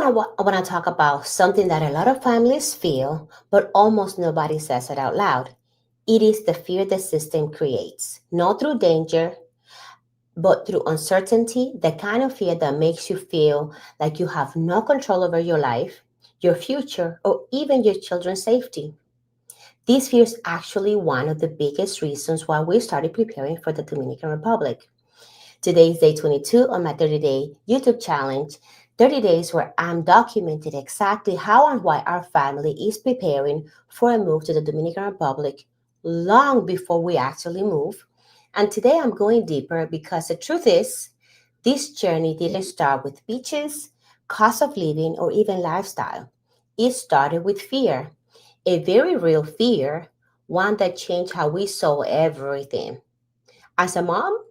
I want to talk about something that a lot of families feel, but almost nobody says it out loud. It is the fear the system creates, not through danger, but through uncertainty, the kind of fear that makes you feel like you have no control over your life, your future, or even your children's safety. This fear is actually one of the biggest reasons why we started preparing for the Dominican Republic. Today is day 22 on my 30-day YouTube challenge. 30 days where I'm documenting exactly how and why our family is preparing for a move to the Dominican Republic long before we actually move. And today I'm going deeper because the truth is, this journey didn't start with beaches, cost of living, or even lifestyle. It started with fear, a very real fear, one that changed how we saw everything. As a mom,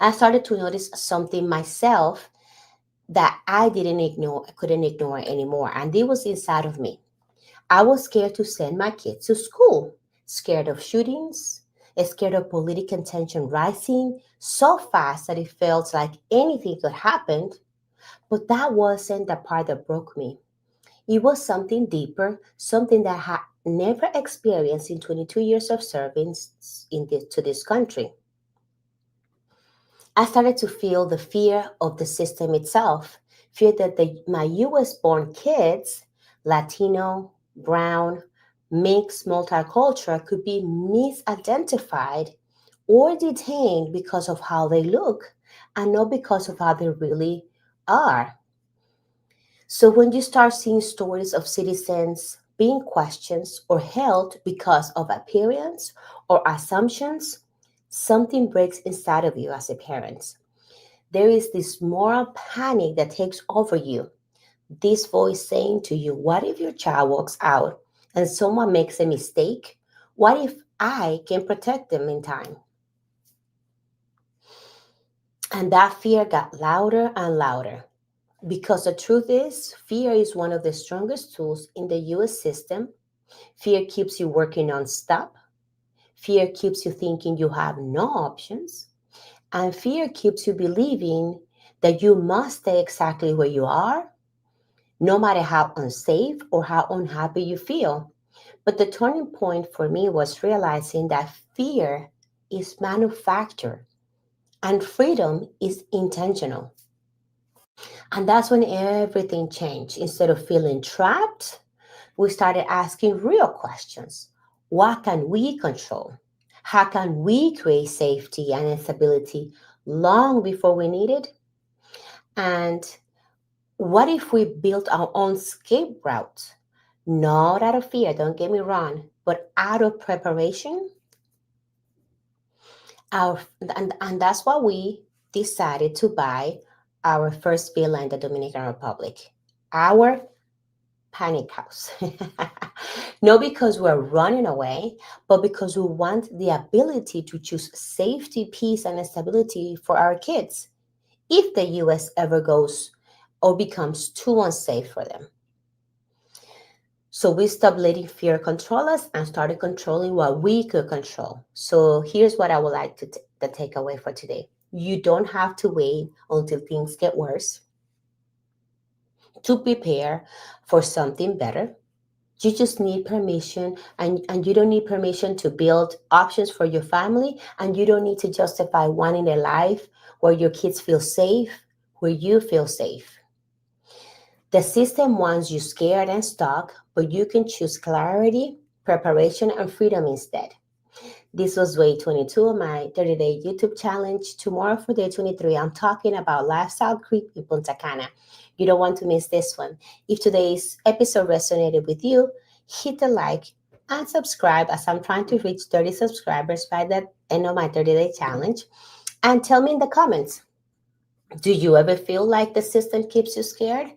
I started to notice something myself that I couldn't ignore anymore, and it was inside of me. I was scared to send my kids to school, scared of shootings, scared of political tension rising so fast that it felt like anything could happen. But that wasn't the part that broke me. It was something deeper, something that I had never experienced in 22 years of service to this country. I started to feel the fear of the system itself, fear that my US born kids, Latino, brown, mixed, multicultural, could be misidentified or detained because of how they look and not because of how they really are. So when you start seeing stories of citizens being questioned or held because of appearance or assumptions, something breaks inside of you as a parent. There is this moral panic that takes over you. This voice saying to you, what if your child walks out and someone makes a mistake? What if I can protect them in time? And that fear got louder and louder. Because the truth is, fear is one of the strongest tools in the US system. Fear keeps you working non-stop. Fear keeps you thinking you have no options. And fear keeps you believing that you must stay exactly where you are, no matter how unsafe or how unhappy you feel. But the turning point for me was realizing that fear is manufactured and freedom is intentional. And that's when everything changed. Instead of feeling trapped, we started asking real questions. What can we control? How can we create safety and stability long before we need it? And what if we built our own escape route? Not out of fear, don't get me wrong, but out of preparation. And that's why we decided to buy our first villa in the Dominican Republic, our panic house. Not because we're running away, but because we want the ability to choose safety, peace, and stability for our kids if the US ever goes or becomes too unsafe for them. So we stopped letting fear control us and started controlling what we could control. So here's what I would like the takeaway for today. You don't have to wait until things get worse to prepare for something better. You just need permission, and you don't need permission to build options for your family, and you don't need to justify wanting a life where your kids feel safe, where you feel safe. The system wants you scared and stuck, but you can choose clarity, preparation, and freedom instead. This was day 22 of my 30-day YouTube challenge. Tomorrow for day 23, I'm talking about lifestyle creep in Punta Cana. You don't want to miss this one. If today's episode resonated with you, hit the like and subscribe as I'm trying to reach 30 subscribers by the end of my 30-day challenge. And tell me in the comments, do you ever feel like the system keeps you scared?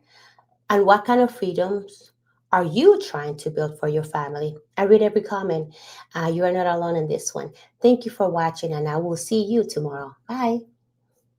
And what kind of freedoms are you trying to build for your family? I read every comment. You are not alone in this one. Thank you for watching, and I will see you tomorrow. Bye.